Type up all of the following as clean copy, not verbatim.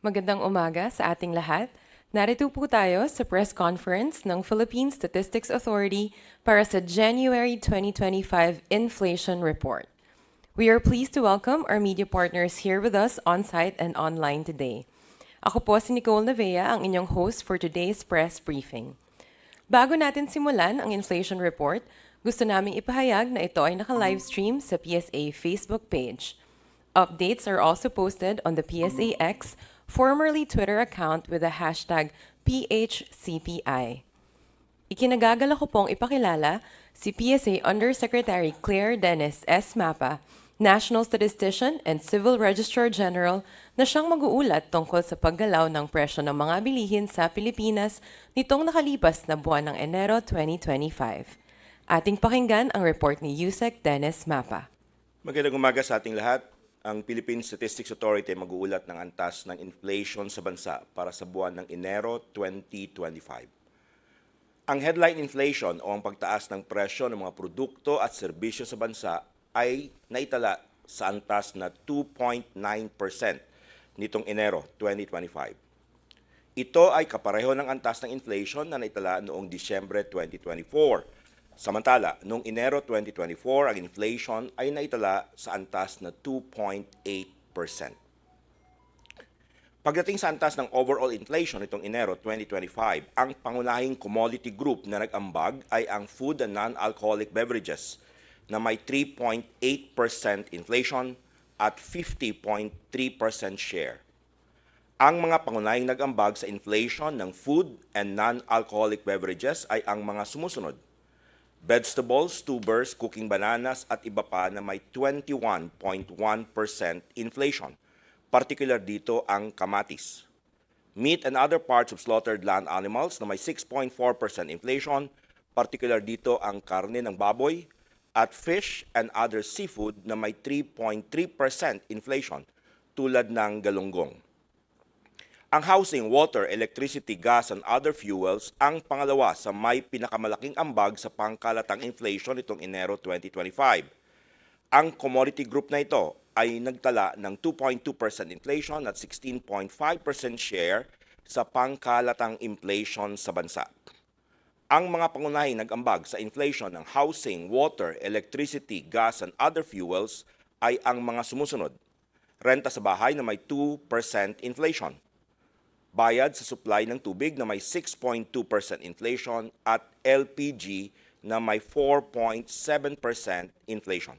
Magandang umaga sa ating lahat. Narito po tayo sa press conference ng Philippine Statistics Authority para sa January 2025 Inflation Report. We are pleased to welcome our media partners here with us on-site and online today. Ako po si Nicole Navea, ang inyong host for today's press briefing. Bago natin simulan ang inflation report, gusto naming ipahayag na ito ay naka-livestream sa PSA Facebook page. Updates are also posted on the PSA X, formerly Twitter account with the hashtag PHCPI. Ikinagagala ko pong ipakilala si PSA Undersecretary Claire Dennis S. Mapa, National Statistician and Civil Registrar General na siyang mag-uulat tungkol sa paggalaw ng presyo ng mga bilihin sa Pilipinas nitong nakalipas na buwan ng Enero 2025. Ating pakinggan ang report ni Yusek Dennis Mapa. Magandang umaga sa ating lahat. Ang Philippine Statistics Authority ay mag-uulat ng antas ng inflation sa bansa para sa buwan ng Enero 2025. Ang headline inflation o ang pagtaas ng presyo ng mga produkto at serbisyo sa bansa ay naitala sa antas na 2.9% nitong Enero 2025. Ito ay kapareho ng antas ng inflation na naitala noong Disyembre 2024. Samantala, noong Enero 2024, ang inflation ay naitala sa antas na 2.8%. Pagdating sa antas ng overall inflation nitong Enero 2025, ang pangunahing commodity group na nag-ambag ay ang food and non-alcoholic beverages na may 3.8% inflation at 50.3% share. Ang mga pangunahing nag-ambag sa inflation ng food and non-alcoholic beverages ay ang mga sumusunod: vegetables, tubers, cooking bananas at iba pa na may 21.1% inflation. Particular dito ang kamatis. Meat and other parts of slaughtered land animals na may 6.4% inflation. Particular dito ang karne ng baboy. At fish and other seafood na may 3.3% inflation tulad ng galunggong. Ang housing, water, electricity, gas, and other fuels ang pangalawa sa may pinakamalaking ambag sa pangkalatang inflation nitong Enero 2025. Ang commodity group na ito ay nagtala ng 2.2% inflation at 16.5% share sa pangkalatang inflation sa bansa. Ang mga pangunahing nag-ambag sa inflation ng housing, water, electricity, gas, and other fuels ay ang mga sumusunod: renta sa bahay na may 2% inflation, bayad sa supply ng tubig na may 6.2% inflation at LPG na may 4.7% inflation.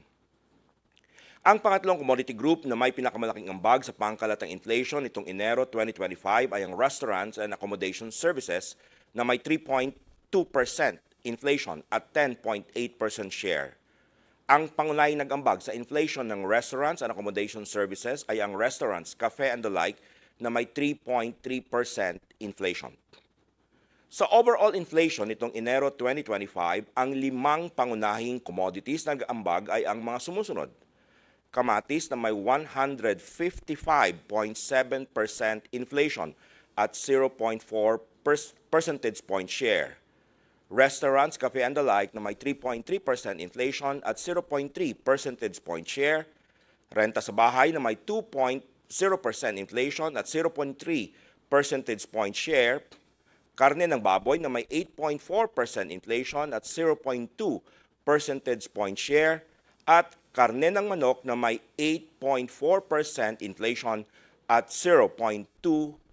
Ang pangatlong commodity group na may pinakamalaking ambag sa pangkalatang inflation nitong Enero 2025 ay ang restaurants and accommodation services na may 3.2% inflation at 10.8% share. Ang pangunahing nag-ambag sa inflation ng restaurants and accommodation services ay ang restaurants, cafe and the like na may 3.3% inflation. Sa overall inflation nitong Enero 2025, ang limang pangunahing commodities na nag-ambag ay ang mga sumusunod: kamatis na may 155.7% inflation at 0.4 percentage point share. Restaurants, cafe and the like na may 3.3% inflation at 0.3 percentage point share. Renta sa bahay na may 2.0% inflation at 0.3 percentage point share. Karne ng baboy na may 8.4% inflation at 0.2 percentage point share. At karne ng manok na may 8.4% inflation at 0.2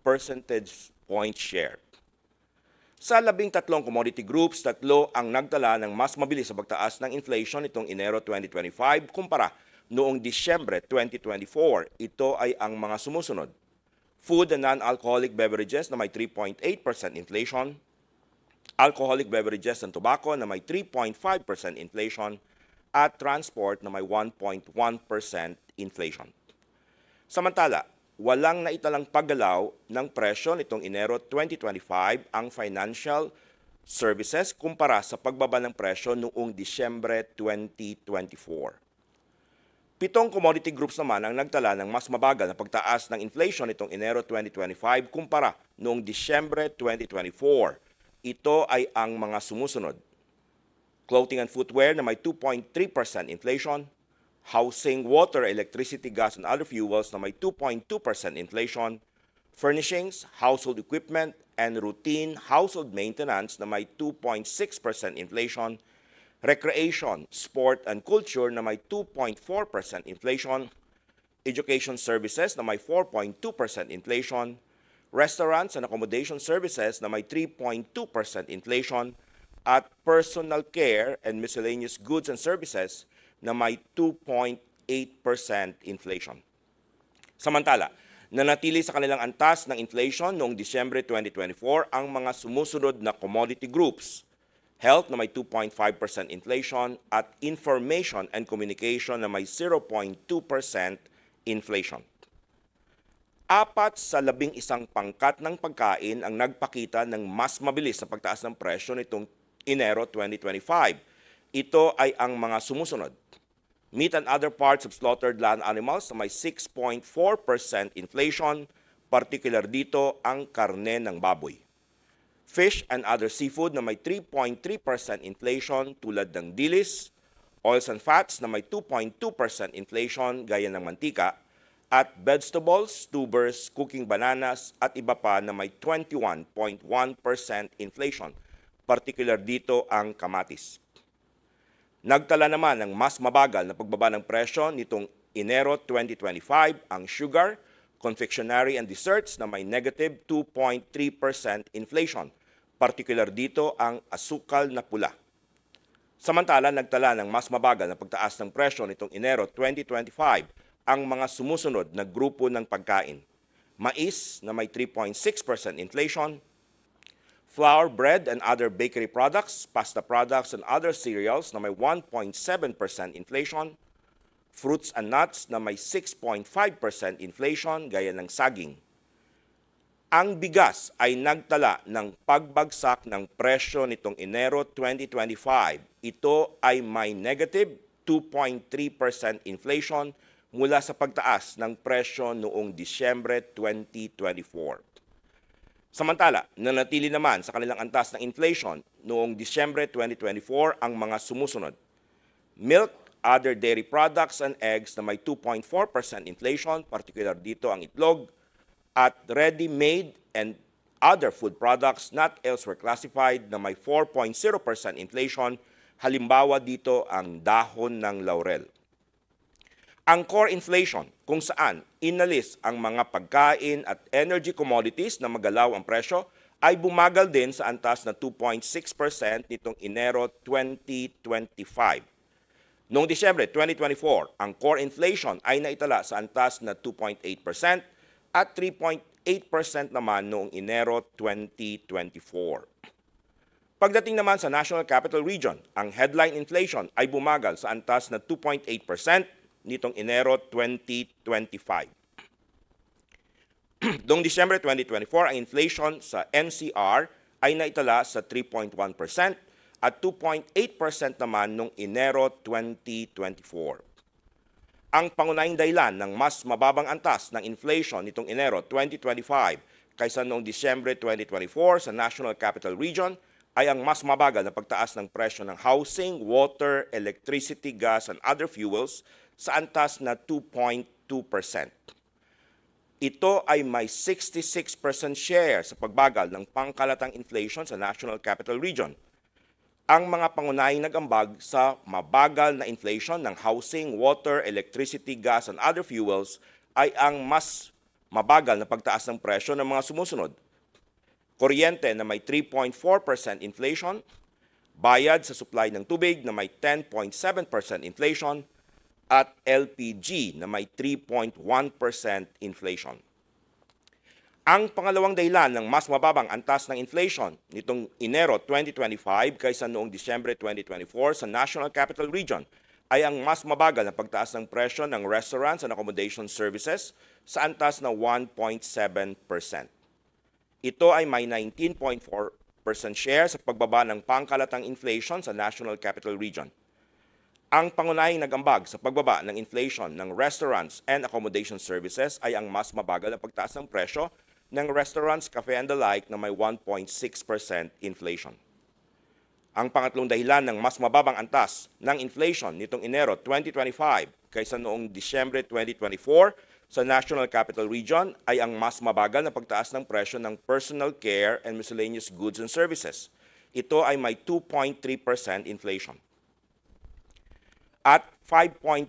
percentage point share. Sa 13 commodity groups, 3 ang nagdala ng mas mabilis sa pagtaas ng inflation nitong Enero 2025 kumpara noong Disyembre 2024. Ito ay ang mga sumusunod: food and non-alcoholic beverages na may 3.8% inflation, alcoholic beverages and tobacco na may 3.5% inflation, at transport na may 1.1% inflation. Samantala, walang naitalang paggalaw ng presyo nitong Enero 2025 ang financial services kumpara sa pagbaba ng presyo noong Disyembre 2024. 7 commodity groups naman ang nagtala ng mas mabagal na pagtaas ng inflation nitong Enero 2025 kumpara noong Disyembre 2024. Ito ay ang mga sumusunod: clothing and footwear na may 2.3% inflation, housing, water, electricity, gas, and other fuels na may 2.2% inflation, furnishings, household equipment, and routine household maintenance na may 2.6% inflation, recreation, sport, and culture na may 2.4% inflation, education services na may 4.2% inflation, restaurants and accommodation services na may 3.2% inflation, at personal care and miscellaneous goods and services na may 2.8% inflation. Samantala, nanatili sa kanilang antas ng inflation noong Disyembre 2024 ang mga sumusunod na commodity groups: health na may 2.5% inflation at information and communication na may 0.2% inflation. 4 sa 11 pangkat ng pagkain ang nagpakita ng mas mabilis na pagtaas ng presyo nitong Enero 2025. Ito ay ang mga sumusunod: meat and other parts of slaughtered land animals na may 6.4% inflation, particular dito ang karne ng baboy. Fish and other seafood na may 3.3% inflation tulad ng dilis, oils and fats na may 2.2% inflation gaya ng mantika, at vegetables, tubers, cooking bananas at iba pa na may 21.1% inflation, particular dito ang kamatis. Nagtala naman ng mas mabagal na pagbaba ng presyo nitong Enero 2025 ang sugar, confectionery and desserts na may negative 2.3% inflation, particular dito ang asukal na pula. Samantala, nagtala ng mas mabagal na pagtaas ng presyo nitong Enero 2025 ang mga sumusunod na grupo ng pagkain: mais na may 3.6% inflation, flour, bread and other bakery products, pasta products and other cereals na may 1.7% inflation, fruits and nuts na may 6.5% inflation gaya ng saging. Ang bigas ay nagtala ng pagbagsak ng presyo nitong Enero 2025. Ito ay may negative 2.3% inflation mula sa pagtaas ng presyo noong Disyembre 2024. Samantala, nanatili naman sa kanilang antas ng inflation noong Disyembre 2024 ang mga sumusunod: milk, other dairy products and eggs na may 2.4% inflation, particular dito ang itlog, at ready-made and other food products not elsewhere classified na may 4.0% inflation, halimbawa dito ang dahon ng laurel. Ang core inflation, kung saan inalis ang mga pagkain at energy commodities na magalaw ang presyo, ay bumagal din sa antas na 2.6% nitong Enero 2025. Noong Disyembre 2024, ang core inflation ay naitala sa antas na 2.8% at 3.8% naman noong Enero 2024. Pagdating naman sa National Capital Region, ang headline inflation ay bumagal sa antas na 2.8% nitong Enero 2025. Noong Disyembre 2024, ang inflation sa NCR ay naitala sa 3.1% at 2.8% naman noong Enero 2024. Ang pangunahing dahilan ng mas mababang antas ng inflation nitong Enero 2025 kaysa noong Disyembre 2024 sa National Capital Region ay ang mas mabagal na pagtaas ng presyo ng housing, water, electricity, gas, and other fuels sa antas na 2.2%. Ito ay may 66% share sa pagbagal ng pangkalatang inflation sa National Capital Region. Ang mga pangunahing nag-ambag sa mabagal na inflation ng housing, water, electricity, gas, and other fuels ay ang mas mabagal na pagtaas ng presyo ng mga sumusunod: kuryente na may 3.4% inflation, bayad sa supply ng tubig na may 10.7% inflation, at LPG na may 3.1% inflation. Ang pangalawang dahilan ng mas mababang antas ng inflation nitong Enero 2025 kaysa noong Disyembre 2024 sa National Capital Region ay ang mas mabagal na pagtaas ng presyo ng restaurants and accommodation services sa antas na 1.7%. Ito ay may 19.4% share sa pagbaba ng pangkalatang inflation sa National Capital Region. Ang pangunahing nag-ambag sa pagbaba ng inflation ng restaurants and accommodation services ay ang mas mabagal na pagtaas ng presyo ng restaurants, cafe and the like na may 1.6% inflation. Ang pangatlong dahilan ng mas mababang antas ng inflation nitong Enero 2025 kaysa noong Disyembre 2024 sa National Capital Region ay ang mas mabagal na pagtaas ng presyo ng personal care and miscellaneous goods and services. Ito ay may 2.3% inflation. At 5.2%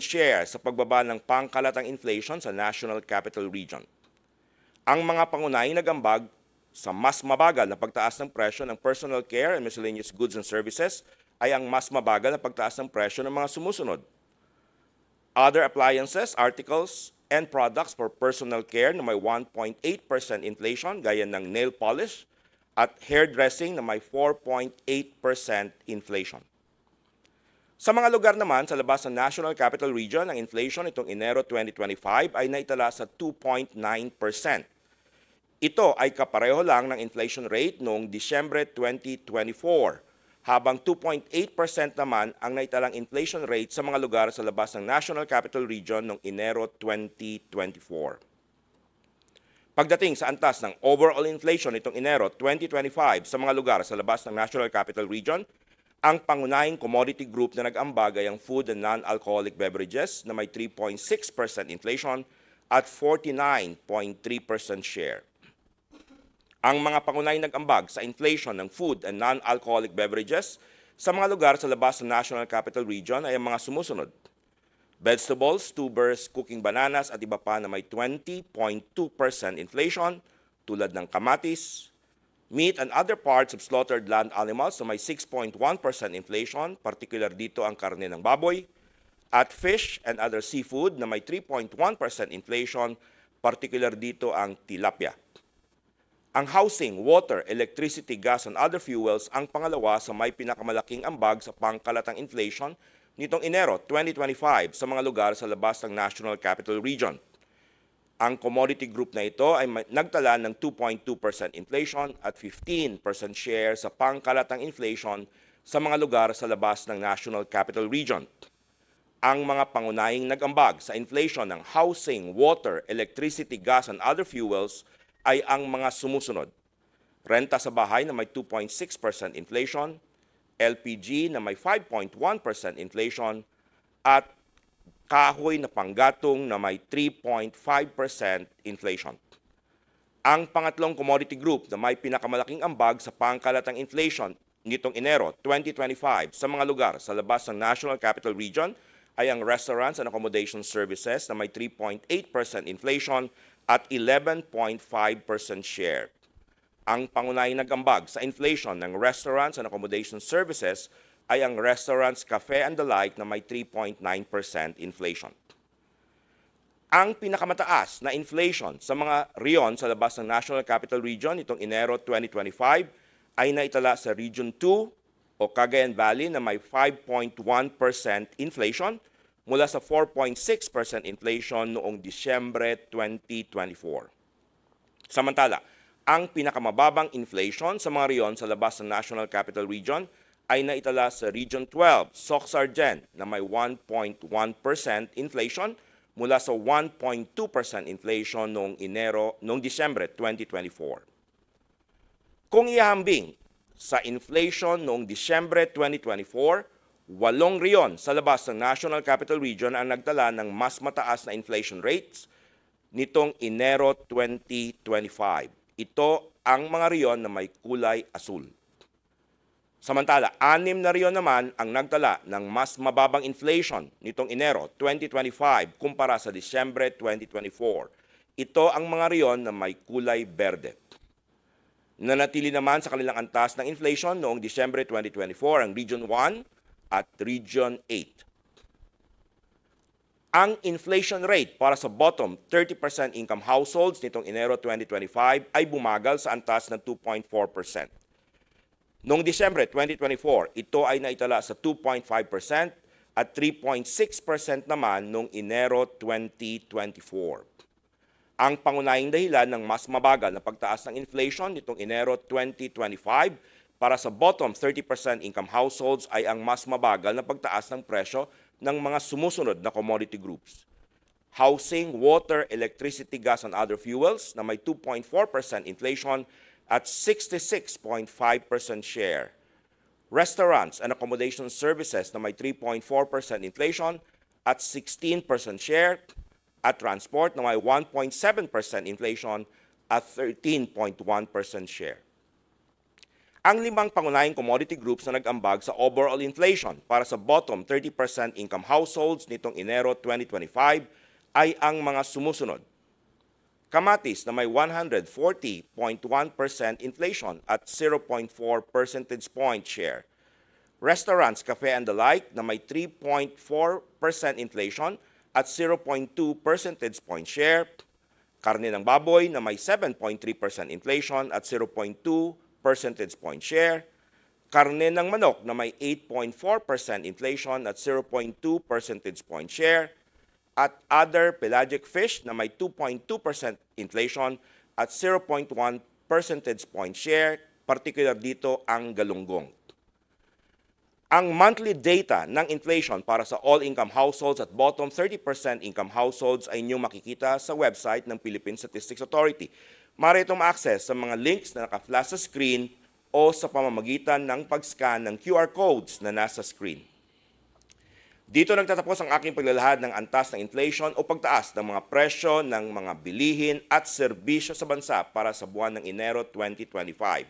share sa pagbaba ng pangkalatang inflation sa National Capital Region. Ang mga pangunahing nagambag sa mas mabagal na pagtaas ng presyo ng personal care and miscellaneous goods and services ay ang mas mabagal na pagtaas ng presyo ng mga sumusunod. Other appliances, articles, and products for personal care na may 1.8% inflation gaya ng nail polish at hairdressing na may 4.8% inflation. Sa mga lugar naman sa labas ng National Capital Region, ang inflation itong Enero 2025 ay naitala sa 2.9%. Ito ay kapareho lang ng inflation rate noong Disyembre 2024, habang 2.8% naman ang naitalang inflation rate sa mga lugar sa labas ng National Capital Region noong Enero 2024. Pagdating sa antas ng overall inflation itong Enero 2025 sa mga lugar sa labas ng National Capital Region, ang pangunahing commodity group na nag-ambag ay ang food and non-alcoholic beverages na may 3.6% inflation at 49.3% share. Ang mga pangunahing nag-ambag sa inflation ng food and non-alcoholic beverages sa mga lugar sa labas ng National Capital Region ay ang mga sumusunod. Vegetables, tubers, cooking bananas at iba pa na may 20.2% inflation tulad ng kamatis, meat and other parts of slaughtered land animals na may 6.1% inflation, particular dito ang karne ng baboy, at fish and other seafood na may 3.1% inflation, particular dito ang tilapia. Ang housing, water, electricity, gas, and other fuels ang pangalawa sa may pinakamalaking ambag sa pangkalatang inflation nitong Enero 2025 sa mga lugar sa labas ng National Capital Region. Ang commodity group na ito ay nagtala ng 2.2% inflation at 15% share sa pangkalatang inflation sa mga lugar sa labas ng National Capital Region. Ang mga pangunahing nag-ambag sa inflation ng housing, water, electricity, gas, and other fuels ay ang mga sumusunod. Renta sa bahay na may 2.6% inflation, LPG na may 5.1% inflation, at kahoy na panggatong na may 3.5% inflation. Ang pangatlong commodity group na may pinakamalaking ambag sa pangkalatang inflation nitong Enero 2025 sa mga lugar sa labas ng National Capital Region ay ang restaurants and accommodation services na may 3.8% inflation at 11.5% share. Ang pangunahing nag-ambag sa inflation ng restaurants and accommodation services ay ang restaurants, cafe and the like na may 3.9% inflation. Ang pinakamataas na inflation sa mga riyon sa labas ng National Capital Region itong Enero 2025 ay naitala sa Region 2 o Cagayan Valley na may 5.1% inflation mula sa 4.6% inflation noong Disyembre 2024. Samantala, ang pinakamababang inflation sa mga riyon sa labas ng National Capital Region ay naitala sa Region 12, Soc-Sargen, na may 1.1% inflation mula sa 1.2% inflation noong Disyembre 2024. Kung ihambing sa inflation noong Disyembre 2024, 8 riyon sa labas ng National Capital Region ang nagtala ng mas mataas na inflation rates nitong Enero 2025. Ito ang mga riyon na may kulay asul. Samantala, 6 na riyon naman ang nagtala ng mas mababang inflation nitong Enero 2025 kumpara sa Disyembre 2024. Ito ang mga riyon na may kulay berde. Nanatili naman sa kanilang antas ng inflation noong Disyembre 2024 ang Region 1 at Region 8. Ang inflation rate para sa bottom 30% income households nitong Enero 2025 ay bumagal sa antas ng 2.4%. Noong Disyembre 2024, ito ay naitala sa 2.5% at 3.6% naman noong Enero 2024. Ang pangunahing dahilan ng mas mabagal na pagtaas ng inflation nitong Enero 2025 para sa bottom 30% income households ay ang mas mabagal na pagtaas ng presyo ng mga sumusunod na commodity groups. Housing, water, electricity, gas, and other fuels na may 2.4% inflation at 66.5% share. Restaurants and accommodation services na may 3.4% inflation at 16% share. at transport na may 1.7% inflation at 13.1% share. Ang 5 pangunahing commodity groups na nag-ambag sa overall inflation para sa bottom 30% income households nitong Enero 2025 ay ang mga sumusunod. Kamatis na may 140.1% inflation at 0.4 percentage point share. Restaurants, cafe and the like na may 3.4% inflation at 0.2 percentage point share. Karne ng baboy na may 7.3% inflation at 0.2 percentage point share. Karne ng manok na may 8.4% inflation at 0.2 percentage point share. At other pelagic fish na may 2.2% inflation at 0.1 percentage point share, particular dito ang galunggong. Ang monthly data ng inflation para sa all-income households at bottom 30% income households ay inyong makikita sa website ng Philippine Statistics Authority. Maaari itong ma-access sa mga links na naka-flash sa screen o sa pamamagitan ng pag-scan ng QR codes na nasa screen. Dito nagtatapos ang aking paglalahad ng antas ng inflation o pagtaas ng mga presyo ng mga bilihin at serbisyo sa bansa para sa buwan ng Enero 2025.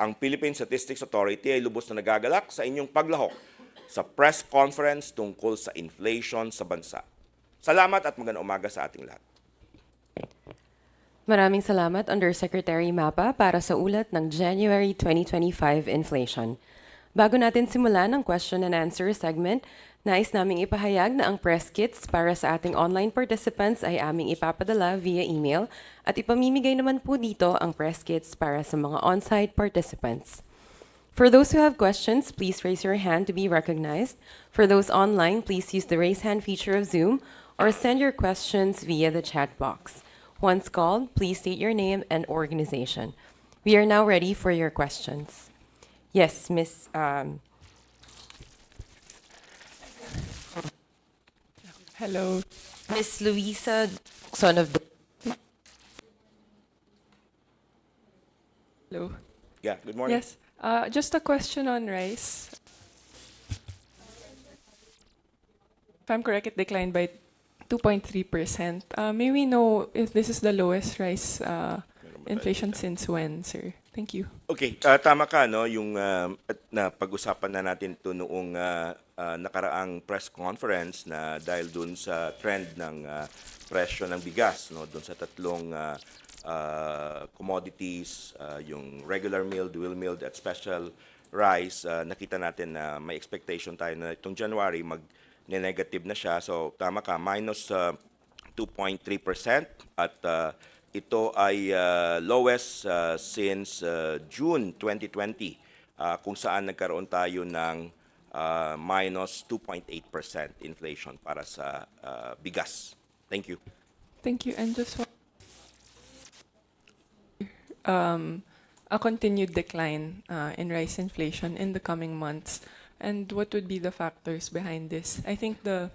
Ang Philippine Statistics Authority ay lubos na nagagalak sa inyong paglahok sa press conference tungkol sa inflation sa bansa. Salamat at magandang umaga sa ating lahat. Maraming salamat, Undersecretary Mapa, para sa ulat ng January 2025 inflation. Bago natin simulan ang question and answer segment, nais naming ipahayag na ang press kits para sa ating online participants ay aming ipapadala via email at ipamimigay naman po dito ang press kits para sa mga on-site participants. For those who have questions, please raise your hand to be recognized. For those online, please use the raise hand feature of Zoom or send your questions via the chat box. Once called, please state your name and organization. We are now ready for your questions. Yes, Miss. Hello. Miss Luisa, son of the. Hello. Yeah, good morning. Yes. Just a question on rice. If I'm correct, it declined by 2.3%. May we know if this is the lowest rice inflation since when, sir? Thank you. Okay, tama ka, no? Yung na pag-usapan na natin ito noong nakaraang press conference na dahil dun sa trend ng presyo ng bigas, no? Dun sa tatlong commodities, yung regular milled, dual milled at special rice, nakita natin na may expectation tayo na itong January mag-negative na siya. So tama ka, minus 2.3% at ito ay lowest since June 2020 kung saan nagkaroon tayo ng minus 2.8% inflation para sa bigas. Thank you. Thank you. And just a continued decline in rice inflation in the coming months. And what would be the factors behind this? I think the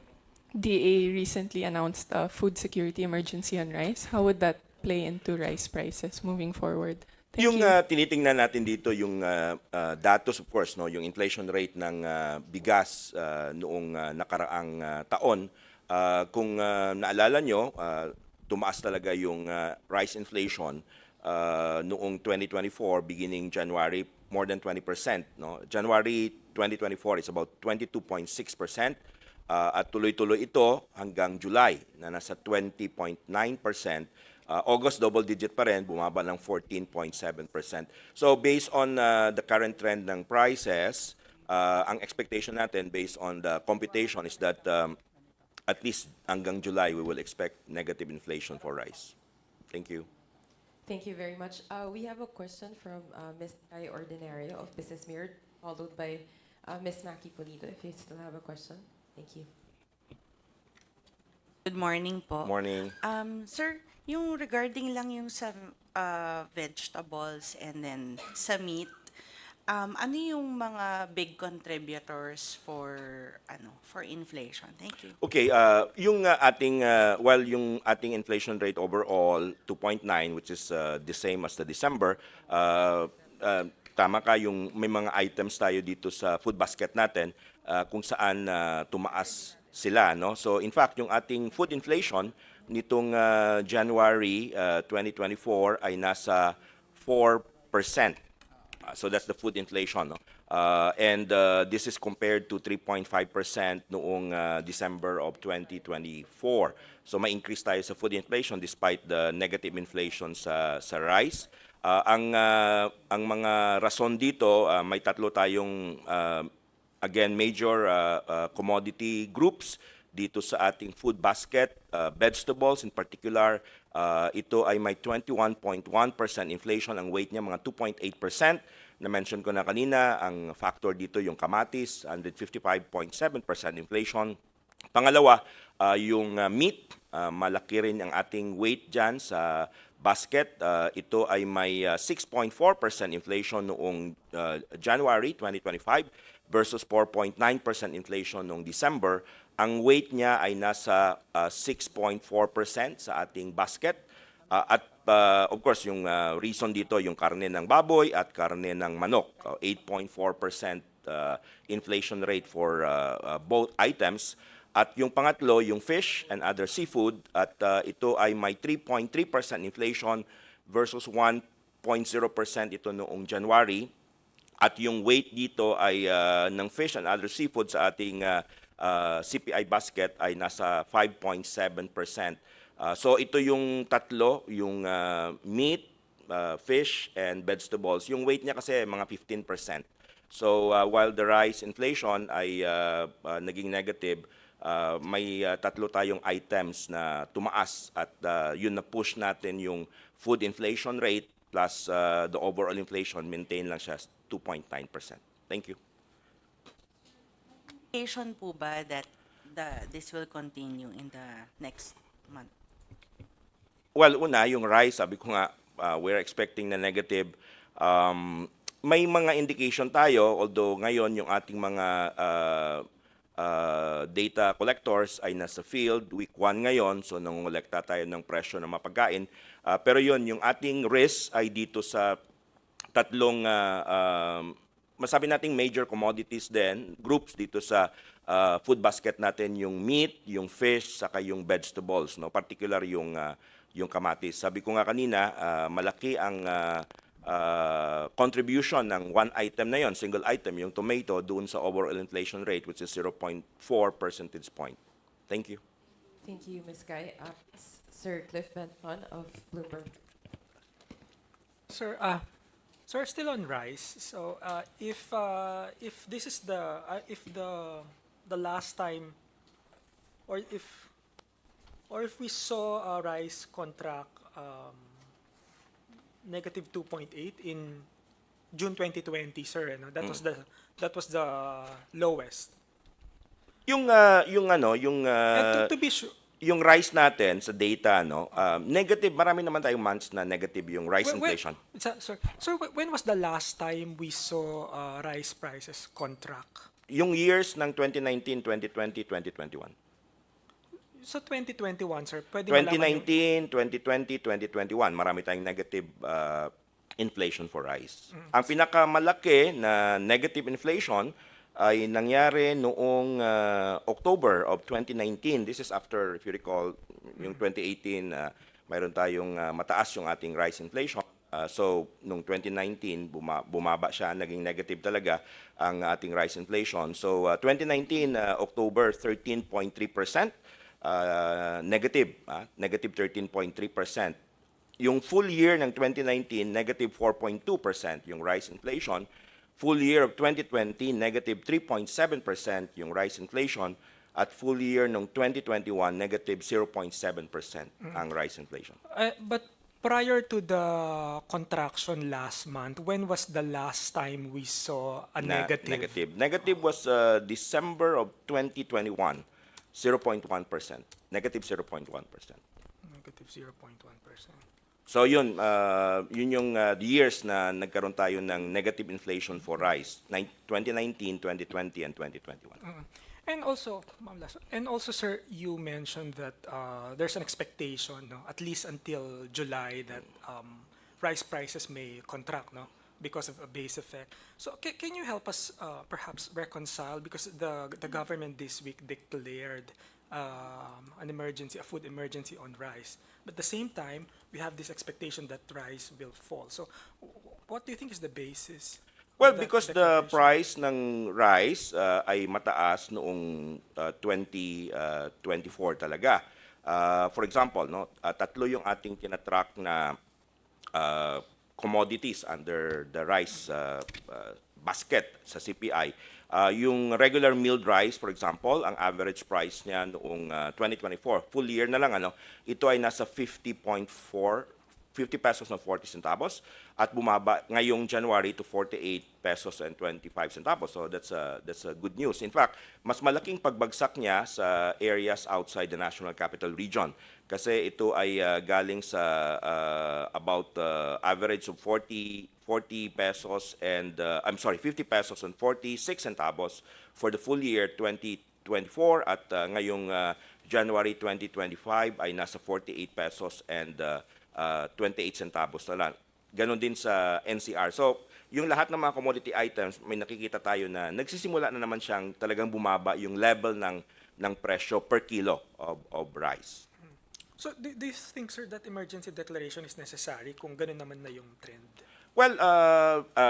DA recently announced a food security emergency on rice. How would that play into rice prices moving forward? Thank Yung you. tinitingnan natin dito yung datos, of course, no, yung inflation rate ng bigas noong nakaraang taon. Kung naalala nyo, tumaas talaga yung rice inflation noong 2024 beginning January more than 20%, no? January 2024 is about 22.6%. At tuloy-tuloy ito hanggang July na nasa 20.9%. August, double digit pa rin, bumaba ng 14.7%. So based on the current trend ng prices, ang expectation natin based on the computation is that at least hanggang July, we will expect negative inflation for rice. Thank you. Thank you very much. We have a question from Ms. Ay Ordinario of Business Mirror, followed by Ms. Maki Pulido, if you still have a question. Thank you. Good morning po. Morning. Sir, yung regarding lang yung sa vegetables and then sa meat, ano yung mga big contributors for inflation? Thank you. Okay, yung ating while yung ating inflation rate overall 2.9, which is the same as the December, tama ka, yung may mga items tayo dito sa food basket natin kung saan tumaas sila, no? So in fact, yung ating food inflation nitong January 2024 ay nasa 4%. So that's the food inflation, no? And this is compared to 3.5% noong December of 2024. So may increase tayo sa food inflation despite the negative inflation sa rice. Ang mga rason dito, may tatlo tayong again major commodity groups dito sa ating food basket. Vegetables in particular, ito ay may 21.1% inflation. Ang weight niya mga 2.8%. Na-mention ko na kanina, ang factor dito yung kamatis, 155.7% inflation. Pangalawa, yung meat, malaki rin ang ating weight dyan sa basket. Ito ay may 6.4% inflation noong January 2025 versus 4.9% inflation noong December. Ang weight niya ay nasa 6.4% sa ating basket. At of course, yung reason dito, yung karne ng baboy at karne ng manok. 8.4% inflation rate for both items. At yung pangatlo, yung fish and other seafood, at ito ay may 3.3% inflation versus 1.0% ito noong January. At yung weight dito ay ng fish and other seafood sa ating CPI basket ay nasa 5.7%. So ito yung tatlo, yung meat, fish, and vegetables. Yung weight niya kasi mga 15%. So while the rice inflation ay naging negative, may tatlo tayong items na tumaas at yun na push natin yung food inflation rate plus the overall inflation, maintain lang siya 2.9%. Thank you. Expectation po ba that this will continue in the next month? Well, una, yung rice, sabi ko nga, we're expecting na negative. May mga indication tayo, although ngayon yung ating mga data collectors ay nasa field, week 1 ngayon, so nangongolekta tayo ng presyo ng mapagkain. Pero yun, yung ating risk ay dito sa tatlong, masabi nating major commodities din, groups dito sa food basket natin, yung meat, yung fish, saka yung vegetables, no? Particular yung kamatis. Sabi ko nga kanina, malaki ang contribution ng one item na yon, single item, yung tomato, doon sa overall inflation rate, which is 0.4 percentage point. Thank you. Thank you, Ms. Guy. Sir Cliff Benfon of Bloomberg. Sir, still on rice. So, if this is if the last time, or if we saw rice contract negative 2.8 in June 2020, sir, no? That was the lowest. Yung And to be sure, yung rice natin sa data, no, negative, marami naman tayong months na negative yung rice inflation. Sir, when was the last time we saw rice prices contract? Yung years ng 2019, 2020, 2021. So 2021, sir, pwede malaman 2019, 2020, 2021, marami tayong negative inflation for rice. Ang pinakamalaki na negative inflation ay nangyari noong October of 2019. This is after, if you recall, yung 2018, mayroon tayong mataas yung ating rice inflation. So, noong 2019, bumaba siya, naging negative talaga ang ating rice inflation. So, 2019, October, 13.3%. Negative 13.3%. Yung full year ng 2019, negative 4.2% yung rice inflation. Full year of 2020, negative 3.7% yung rice inflation. At full year ng 2021, negative 0.7% ang rice inflation. But prior to the contraction last month, when was the last time we saw a negative? Negative was December of 2021. 0.1%. Negative 0.1%. Negative 0.1%. So yun yung years na nagkaroon tayo ng negative inflation for rice, 2019, 2020, and 2021. And also, sir, you mentioned that there's an expectation, no, at least until July, that rice prices may contract, no? because of a base effect. So can you help us perhaps reconcile, because the government this week declared an emergency, a food emergency on rice. But at the same time, we have this expectation that rice will fall. So what do you think is the basis Well, of that because the declaration? price ng rice ay mataas noong 2024 talaga. For example, no, tatlo yung ating tinatrack na commodities under the rice basket sa CPI. Yung regular milled rice, for example, ang average price niya noong 2024, full year na lang, ano, ito ay nasa 50 pesos na 40 centavos at bumaba ngayong January to 48 pesos and 25 centavos. So that's a good news. In fact, mas malaking pagbagsak niya sa areas outside the National Capital Region kasi ito ay galing sa about average of 40 pesos and 50 pesos and 46 centavos for the full year 2024 at ngayong January 2025 ay nasa 48 pesos and 28 centavos na lang. Ganon din sa NCR. So, yung lahat ng mga commodity items, may nakikita tayo na nagsisimula na naman siyang talagang bumaba yung level ng presyo per kilo of rice. So do you think, sir, that emergency declaration is necessary kung ganun naman na yung trend? Well,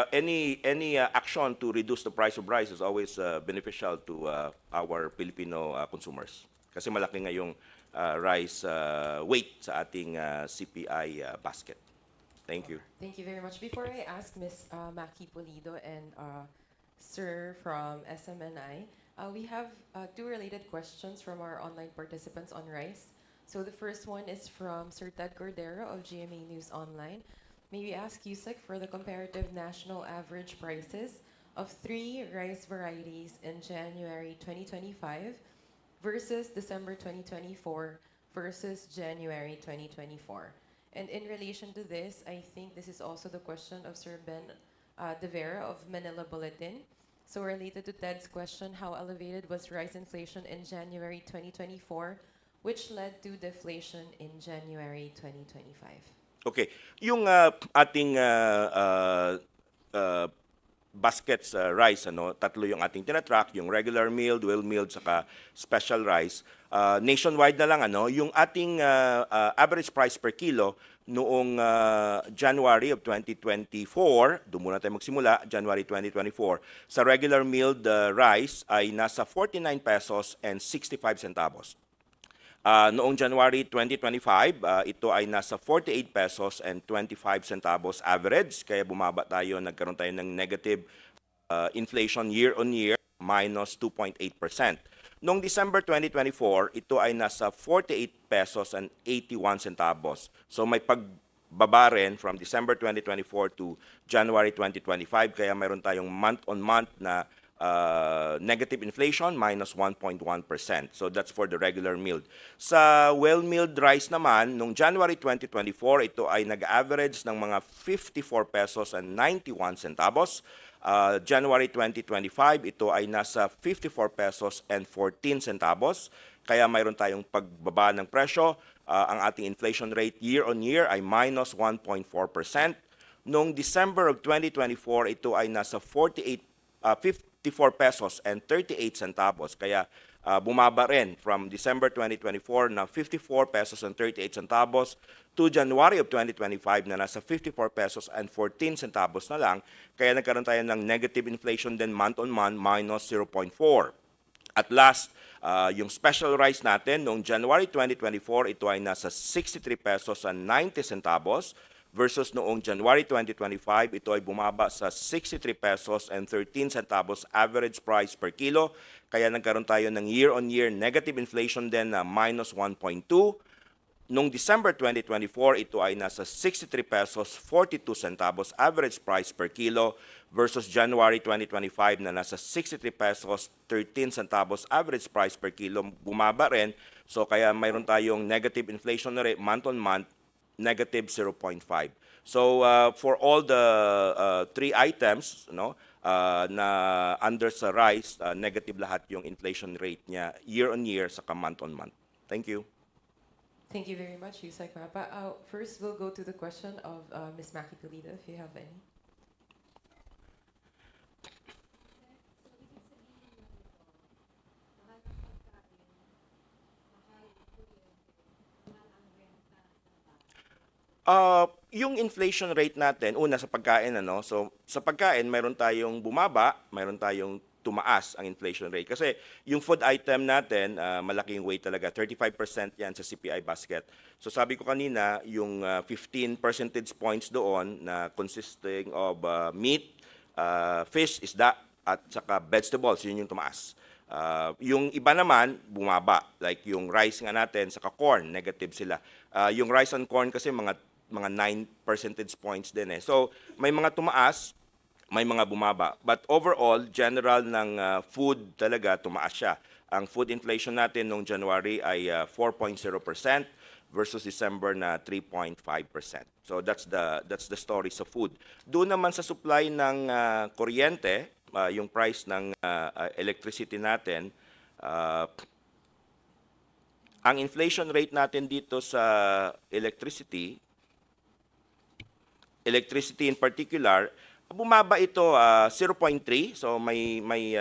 any action to reduce the price of rice is always beneficial to our Filipino consumers. Kasi malaki nga yung rice weight sa ating CPI basket. Thank you. Thank you very much. Before I ask Ms. Maki Pulido and Sir from SMNI, we have two related questions from our online participants on rice. So the first one is from Sir Ted Cordero of GMA News Online. May we ask Yusek for the comparative national average prices of 3 rice varieties in January 2025 versus December 2024 versus January 2024. And in relation to this, I think this is also the question of Sir Ben De Vera of Manila Bulletin. So related to Ted's question, how elevated was rice inflation in January 2024, which led to deflation in January 2025? Okay. Yung ating baskets rice, ano, tatlo yung ating tinatrack, yung regular milled, well milled, saka special rice. Nationwide na lang, ano, yung ating average price per kilo noong January of 2024, doon muna tayo magsimula, January 2024, sa regular milled rice ay nasa 49 pesos and 65 centavos. Noong January 2025, ito ay nasa 48 pesos and 25 centavos average. Kaya bumaba tayo, nagkaroon tayo ng negative inflation year on year, minus 2.8%. Noong December 2024, ito ay nasa 48 pesos and 81 centavos. So may pagbaba rin from December 2024 to January 2025. Kaya mayroon tayong month-on-month na negative inflation, minus 1.1%. So that's for the regular milled. Sa well-milled rice naman, noong January 2024, ito ay nag-average ng mga 54 pesos and 91 centavos. January 2025, ito ay nasa 54 pesos and 14 centavos. Kaya mayroon tayong pagbaba ng presyo. Ang ating inflation rate year on year ay minus 1.4%. Noong December of 2024, ito ay nasa 54 pesos and 38 centavos. Kaya bumaba rin from December 2024 na 54 pesos and 38 centavos to January of 2025 na nasa 54 pesos and 14 centavos na lang. Kaya nagkaroon tayo ng negative inflation din month-on-month, minus 0.4. At last, yung special rice natin noong January 2024, ito ay nasa 63 pesos and 90 centavos. Versus noong January 2025, ito ay bumaba sa 63 pesos and 13 centavos average price per kilo. Kaya nagkaroon tayo ng year-on-year negative inflation din na minus 1.2. Noong December 2024, ito ay nasa 63 pesos 42 centavos average price per kilo versus January 2025 na nasa 63 pesos 13 centavos average price per kilo. Bumaba rin. So kaya mayroon tayong negative inflation rate month-on-month, negative 0.5. So for all the three items, no, na under sa rice, negative lahat yung inflation rate niya year on year saka month on month. Thank you. Thank you very much, Yusek Mapa. First, we'll go to the question of Ms. Maki Pulido, if you have any. Yung inflation rate natin, una sa pagkain, ano? So, sa pagkain, mayroon tayong bumaba, mayroon tayong tumaas ang inflation rate. Kasi yung food item natin, malaking weight talaga. 35% yan sa CPI basket. So, sabi ko kanina, yung 15 percentage points doon na consisting of meat, fish, isda, at saka vegetables, yun yung tumaas. Yung iba naman, bumaba. Like yung rice nga natin, saka corn, negative sila. Yung rice and corn kasi mga 9 percentage points din eh. So, may mga tumaas, may mga bumaba. But overall, general ng food talaga, tumaas siya. Ang food inflation natin noong January ay 4.0% versus December na 3.5%. So that's the story sa food. Doon naman sa supply ng kuryente, yung price ng electricity natin, ang inflation rate natin dito sa electricity in particular, bumaba ito 0.3. So may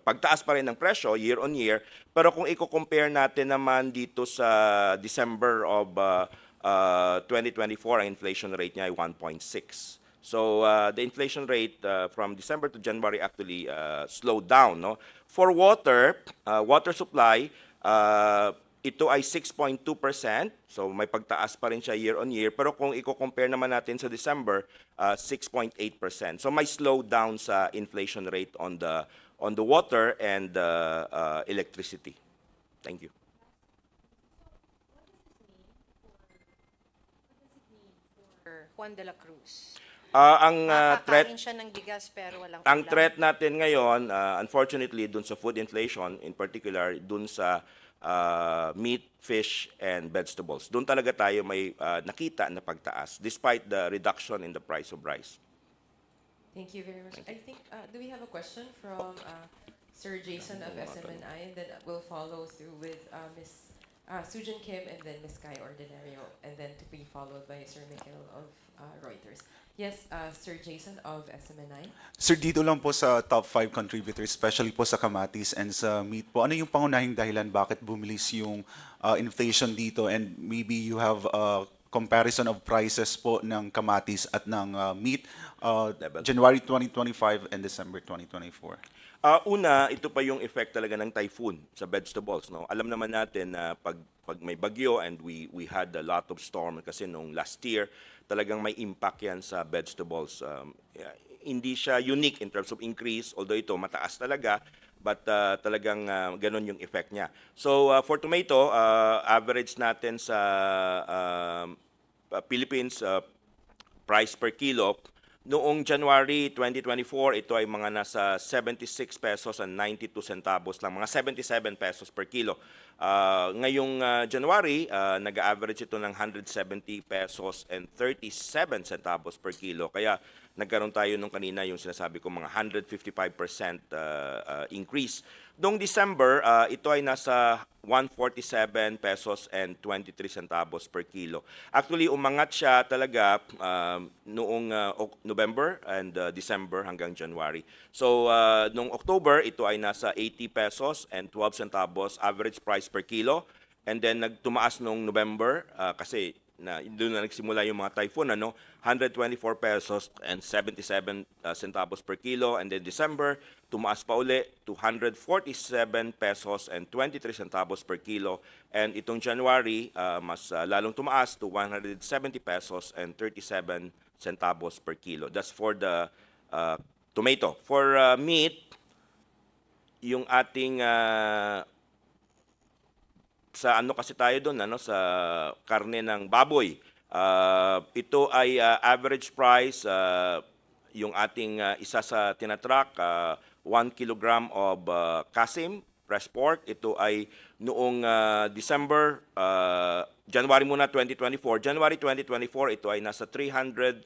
pagtaas pa rin ng presyo year on year. Pero kung i-compare natin naman dito sa December of 2024, ang inflation rate niya ay 1.6. So the inflation rate from December to January actually slowed down, no? For water, water supply, ito ay 6.2%. So may pagtaas pa rin siya year on year. Pero kung i-compare naman natin sa December, 6.8%. So may slow down sa inflation rate on the water and electricity. Thank you. Juan de la Cruz. Ang threat Makakain siya ng bigas pero walang Ang ulam. threat natin ngayon, unfortunately, dun sa food inflation, in particular, dun sa meat, fish, and vegetables. Doon talaga tayo may nakita na pagtaas, despite the reduction in the price of rice. Thank you very much. I think, do we have a question from Sir Jason of SMNI? And then we'll follow through with Ms. Sujin Kim and then Ms. Kai Ordinario, and then to be followed by Sir Mikhail of Reuters. Yes, Sir Jason of SMNI. Sir, dito lang po sa top 5 contributors, especially po sa kamatis and sa meat po, ano yung pangunahing dahilan bakit bumilis yung inflation dito? And maybe you have a comparison of prices po ng kamatis at ng meat, January 2025 and December 2024. Una, ito pa yung effect talaga ng typhoon sa vegetables. No? Alam naman natin na pag may bagyo and we had a lot of storm kasi nung last year, talagang may impact yan sa vegetables. Hindi siya unique in terms of increase, although ito mataas talaga, but talagang ganun yung effect niya. So for tomato, average natin sa Philippines, price per kilo, noong January 2024, ito ay mga nasa 76 pesos and 92 centavos lang, mga 77 pesos per kilo. Ngayong January, nag-average ito ng 170 pesos and 37 centavos per kilo. Kaya nagkaroon tayo nung kanina yung sinasabi ko mga 155% increase. Noong December, ito ay nasa 147 pesos and 23 centavos per kilo. Actually, umangat siya talaga noong November and December hanggang January. So, noong October, ito ay nasa 80 pesos and 12 centavos average price per kilo. And then, nagtumaas noong November kasi doon na nagsimula yung mga typhoon, 124 pesos and 77 centavos per kilo. And then December, tumaas pa uli to 147 pesos and 23 centavos per kilo. And itong January, mas lalong tumaas to 170 pesos and 37 centavos per kilo. That's for the tomato. For meat, yung ating sa ano kasi tayo doon, sa karne ng baboy. Ito ay average price, yung ating isa sa tinatrack, 1 kilogram of kasim, fresh pork. Ito ay noong January muna 2024. January 2024, ito ay nasa 319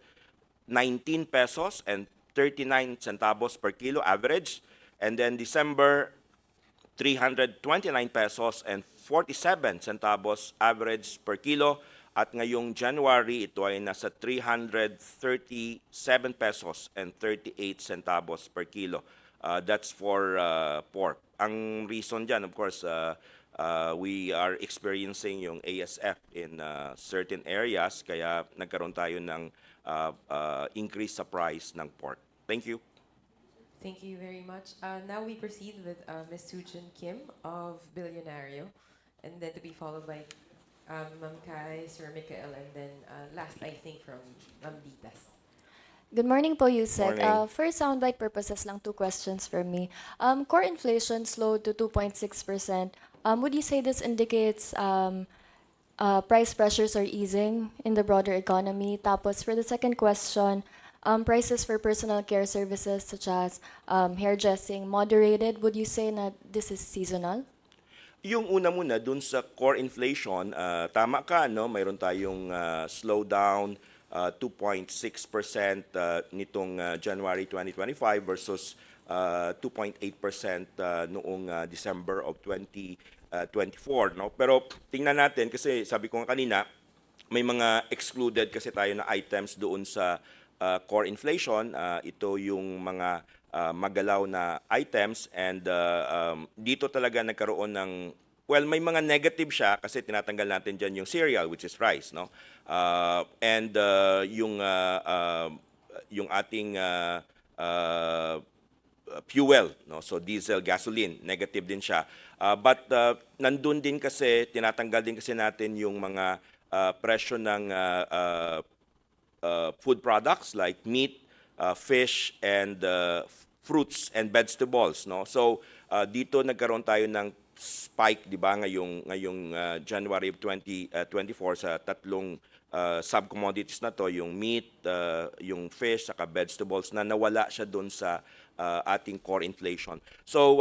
pesos and 39 centavos per kilo average. And then December, 329 pesos and 47 centavos average per kilo. At ngayong January, ito ay nasa 337 pesos and 38 centavos per kilo. That's for pork. Ang reason dyan, of course, we are experiencing yung ASF in certain areas, kaya nagkaroon tayo ng increase sa price ng pork. Thank you. Thank you very much. Now we proceed with Ms. Sujin Kim of Billionario, and then to be followed by Ma'am Kai, Sir Mikael, and then last, I think, from Ma'am Ditas. Good morning po, Yusek. Morning. For soundbite purposes lang, 2 questions for me. Core inflation slowed to 2.6%. Would you say this indicates price pressures are easing in the broader economy? Tapos for the second question, prices for personal care services such as hairdressing moderated. Would you say that this is seasonal? Yung una muna, dun sa core inflation, tama ka, no? Mayroon tayong slowdown, 2.6% nitong January 2025 versus 2.8% noong December of 2024. No? Pero tingnan natin, kasi sabi ko nga kanina, may mga excluded kasi tayo na items doon sa core inflation. Ito yung mga magalaw na items, and dito talaga nagkaroon ng, well, may mga negative siya kasi tinatanggal natin dyan yung cereal, which is rice, no? And yung ating fuel, no? So diesel, gasoline, negative din siya. But nandun din kasi, tinatanggal din kasi natin yung mga presyo ng food products like meat, fish, and fruits and vegetables, no? So dito nagkaroon tayo ng spike, di ba, ngayong January of 2024 sa tatlong sub-commodities na to, yung meat, yung fish, saka vegetables, na nawala siya doon sa ating core inflation. So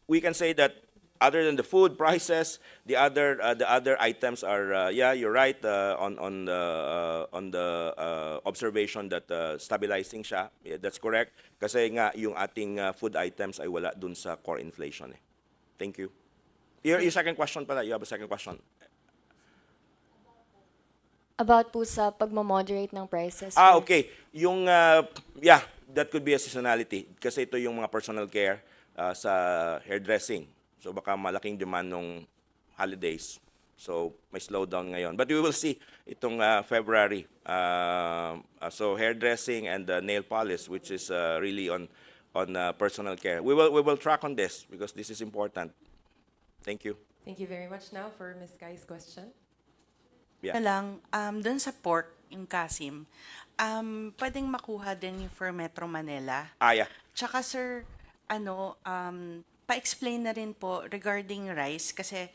we can say that other than the food prices, the other items are yeah, you're right on the observation that stabilizing siya. Yeah, that's correct. Kasi nga yung ating food items ay wala dun sa core inflation. Thank you. Your second question pala. You have a second question. About po sa pagmamoderate ng prices. Okay. Yung yeah, that could be a seasonality kasi ito yung mga personal care sa hairdressing. So baka malaking demand nung holidays. So may slowdown ngayon. But we will see itong February. So hairdressing and nail polish, which is really on personal care. We will track on this because this is important. Thank you. Thank you very much. Now for Ms. Kai's question. Yeah. Lang, doon sa pork, yung Kasim, pwedeng makuha din yung for Metro Manila. Yeah. Tsaka sir, pa-explain na rin po regarding rice kasi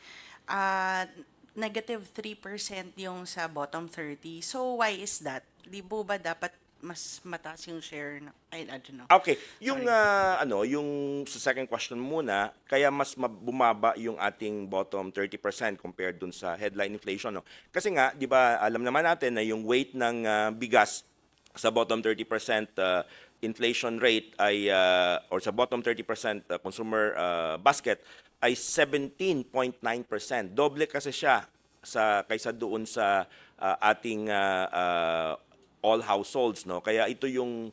negative 3% yung sa bottom 30. So why is that? Di po ba dapat mas mataas yung share na, I don't know. Okay, yung yung sa second question muna, kaya mas bumaba yung ating bottom 30% compared dun sa headline inflation, no. Kasi nga, 'di ba, alam naman natin na yung weight ng bigas sa bottom 30% inflation rate ay or sa bottom 30% consumer basket ay 17.9%. Doble kasi siya kaysa doon sa ating all households, no. Kaya ito yung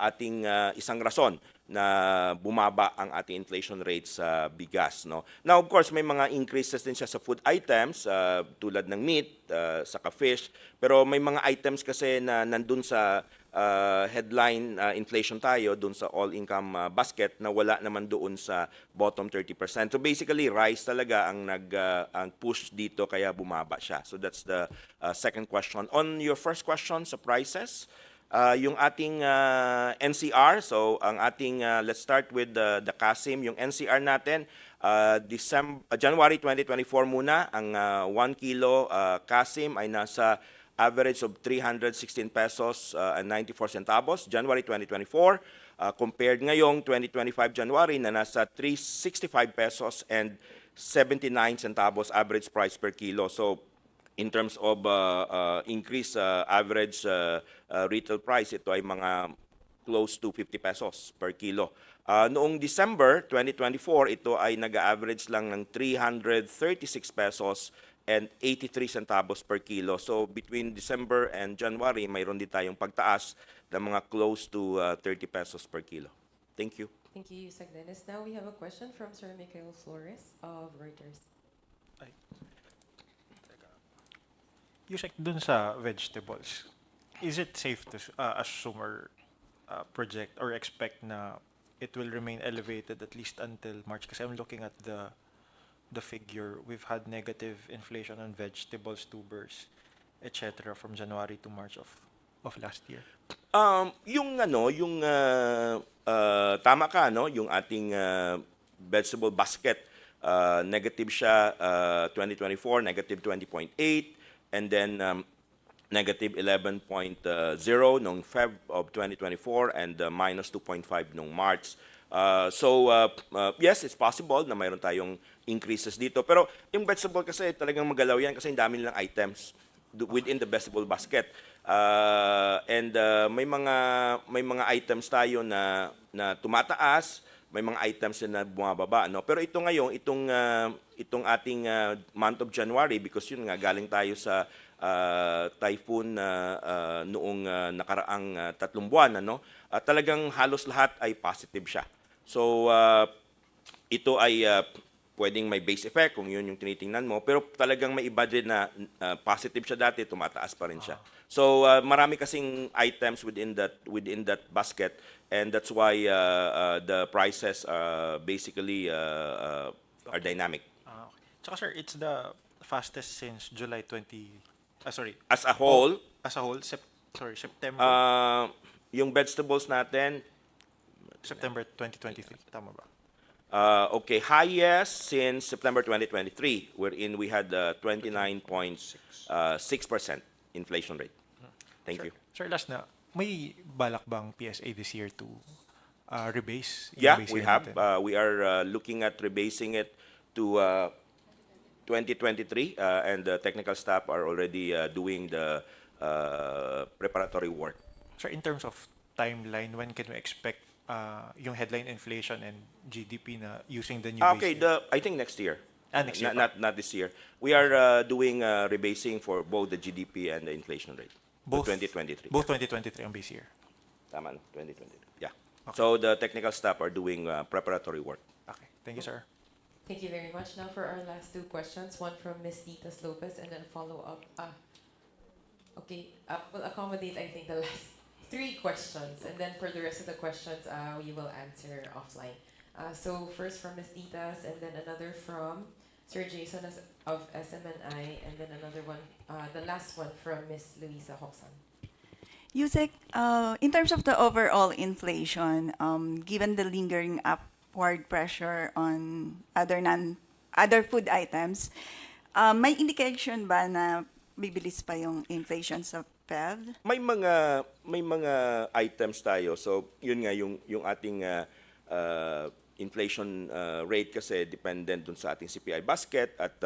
ating isang rason na bumaba ang ating inflation rate sa bigas, no. Now, of course, may mga increases din siya sa food items tulad ng meat, saka fish, pero may mga items kasi na nandun sa headline inflation tayo dun sa all-income basket na wala naman doon sa bottom 30%. So basically, rice talaga ang push dito kaya bumaba siya. So that's the second question. On your first question sa prices, yung ating NCR, so ang ating, let's start with the Kasim, yung NCR natin, January 2024 muna, ang 1 kilo Kasim ay nasa average of 316 pesos and 94 centavos, January 2024, compared ngayong 2025 January na nasa 365 pesos and 79 centavos average price per kilo. So in terms of increase average retail price, ito ay mga close to 50 pesos per kilo. Noong December 2024, ito ay nag-average lang ng 336 pesos and 83 centavos per kilo. So between December and January, mayroon din tayong pagtaas ng mga close to 30 pesos per kilo. Thank you. Thank you, Yusek Dennis. Now we have a question from Sir Mikhail Flores of Reuters. Yusek, dun sa vegetables, is it safe to assume or project or expect na it will remain elevated at least until March? Kasi I'm looking at the figure. We've had negative inflation on vegetables, tubers, etc. from January to March of last year. Tama ka, no? Yung ating vegetable basket, negative siya 2024, negative 20.8, and then negative 11.0 noong Feb of 2024 and minus 2.5 noong March. Yes, it's possible na mayroon tayong increases dito. Pero yung vegetable kasi talagang magalaw yan kasi ang dami nilang items within the vegetable basket. May mga items tayo na tumataas, may mga items na bumababa, no? Pero ito ngayon, itong ating month of January, because yun nga galing tayo sa typhoon noong nakaraang 3 buwan, ano? Talagang halos lahat ay positive siya. So ito ay pwedeng may base effect kung yun yung tinitingnan mo, pero talagang may iba din na positive siya dati, tumataas pa rin siya. So marami kasing items within that basket, and that's why the prices basically are dynamic. Okay. Tsaka sir, it's the fastest since July 20, sorry. As a whole, As a whole, September, yung vegetables natin, September 2023, tama ba? okay, highest since September 2023, wherein we had 29.6% inflation rate. Thank you. Sir, last na, may balak bang PSA this year to rebase? Yeah, Rebase we yun have. natin? We are looking at rebasing it to 2023, and the technical staff are already doing the preparatory work. Sir, in terms of timeline, when can we expect yung headline inflation and GDP na using the new Okay, base year? I think next year. Next year. Not this year. We are doing rebasing for both the GDP and the inflation rate. Both- 2023. Both 2023 ang base year. Tama, no? 2023. Yeah. Okay. So the technical staff are doing preparatory work. Okay, thank you, sir. Thank you very much. Now for our last 2 questions, one from Ms. Titas Lopez and then follow up. We'll accommodate, I think, the last 3 questions, and then for the rest of the questions, we will answer offline. So first from Ms. Titas, and then another from Sir Jason of SMNI, and then another one, the last one from Ms. Luisa Hoxan. Yusek, in terms of the overall inflation, given the lingering upward pressure on other food items, may indication ba na bibilis pa yung inflation sa PEV? May mga items tayo. So yun nga yung ating inflation rate kasi dependent dun sa ating CPI basket, at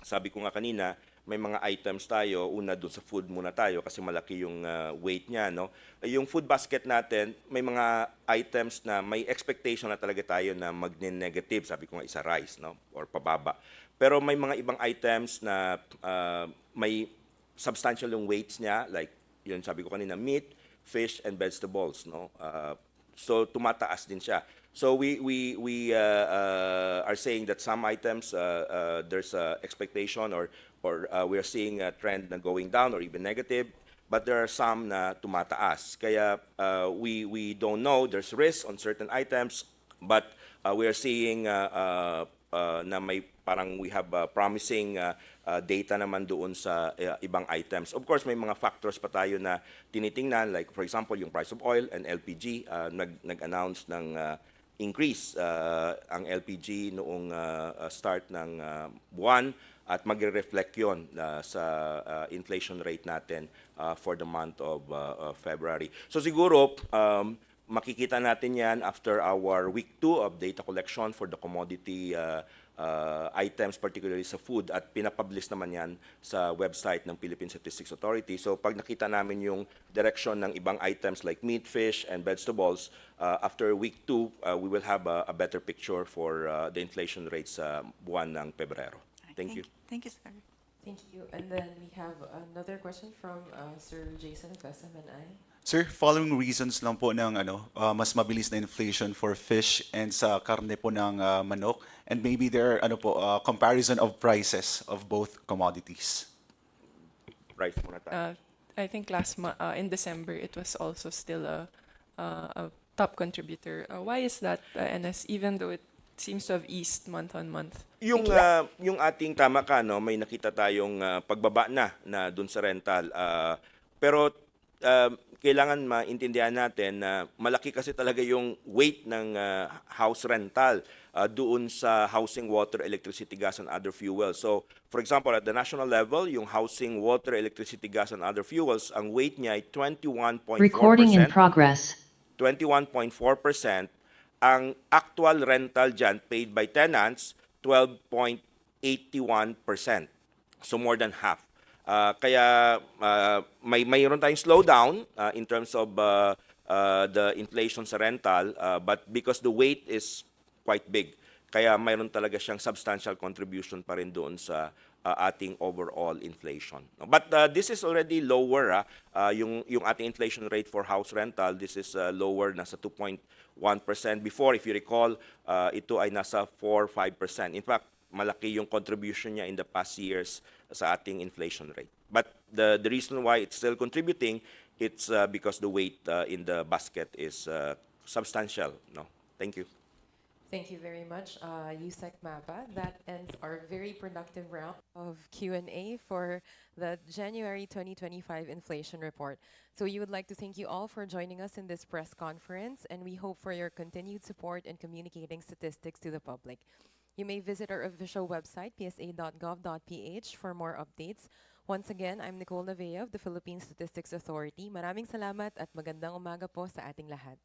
sabi ko nga kanina, may mga items tayo. Una dun sa food muna tayo kasi malaki yung weight niya, no? Yung food basket natin, may mga items na may expectation na talaga tayo na magne-negative, sabi ko nga isa rice, no? Or pababa. Pero may mga ibang items na may substantial yung weights niya, like yun sabi ko kanina, meat, fish, and vegetables, no? So tumataas din siya. So we are saying that some items there's a expectation or we are seeing a trend na going down or even negative, but there are some na tumataas. Kaya we don't know, there's risk on certain items, but we are seeing na may parang we have promising data naman doon sa ibang items. Of course, may mga factors pa tayo na tinitingnan, like for example, yung price of oil and LPG. Nag-announce ng increase ang LPG noong start ng buwan, at magre-reflect yon sa inflation rate natin for the month of February. So siguro, makikita natin yan after our week 2 of data collection for the commodity items, particularly sa food, at pinapublish naman yan sa website ng Philippine Statistics Authority. So pag nakita namin yung direction ng ibang items like meat, fish, and vegetables, after week 2, we will have a better picture for the inflation rates sa buwan ng Pebrero. Thank you. Thank you, sir. Thank you. And then we have another question from Sir Jason of SMNI. Sir, following reasons lang po ng mas mabilis na inflation for fish and sa karne po ng manok, and maybe there are comparison of prices of both commodities. Rice muna tayo. I think in December, it was also still a top contributor. Why is that, NS, even though it seems to have eased month on month? Yung ating tama ka, no, may nakita tayong pagbaba na dun sa rental. Pero kailangan maintindihan natin na malaki kasi talaga yung weight ng house rental doon sa housing, water, electricity, gas, and other fuels. So, for example, at the national level, yung housing, water, electricity, gas, and other fuels, ang weight niya ay 21.4%. Recording in progress. 21.4%. Ang actual rental dyan paid by tenants, 12.81%. So more than half. Kaya mayroon tayong slowdown in terms of the inflation sa rental, but because the weight is quite big, kaya mayroon talaga siyang substantial contribution pa rin doon sa ating overall inflation. But this is already lower. Yung ating inflation rate for house rental, this is lower, nasa 2.1%. Before, if you recall, ito ay nasa 4-5%. In fact, malaki yung contribution niya in the past years sa ating inflation rate. But the reason why it's still contributing, it's because the weight in the basket is substantial. No? Thank you. Thank you very much, Yusek Mapa. That ends our very productive round of Q&A for the January 2025 inflation report. So we would like to thank you all for joining us in this press conference, and we hope for your continued support in communicating statistics to the public. You may visit our official website, psa.gov.ph, for more updates. Once again, I'm Nicole Navea of the Philippine Statistics Authority. Maraming salamat at magandang umaga po sa ating lahat.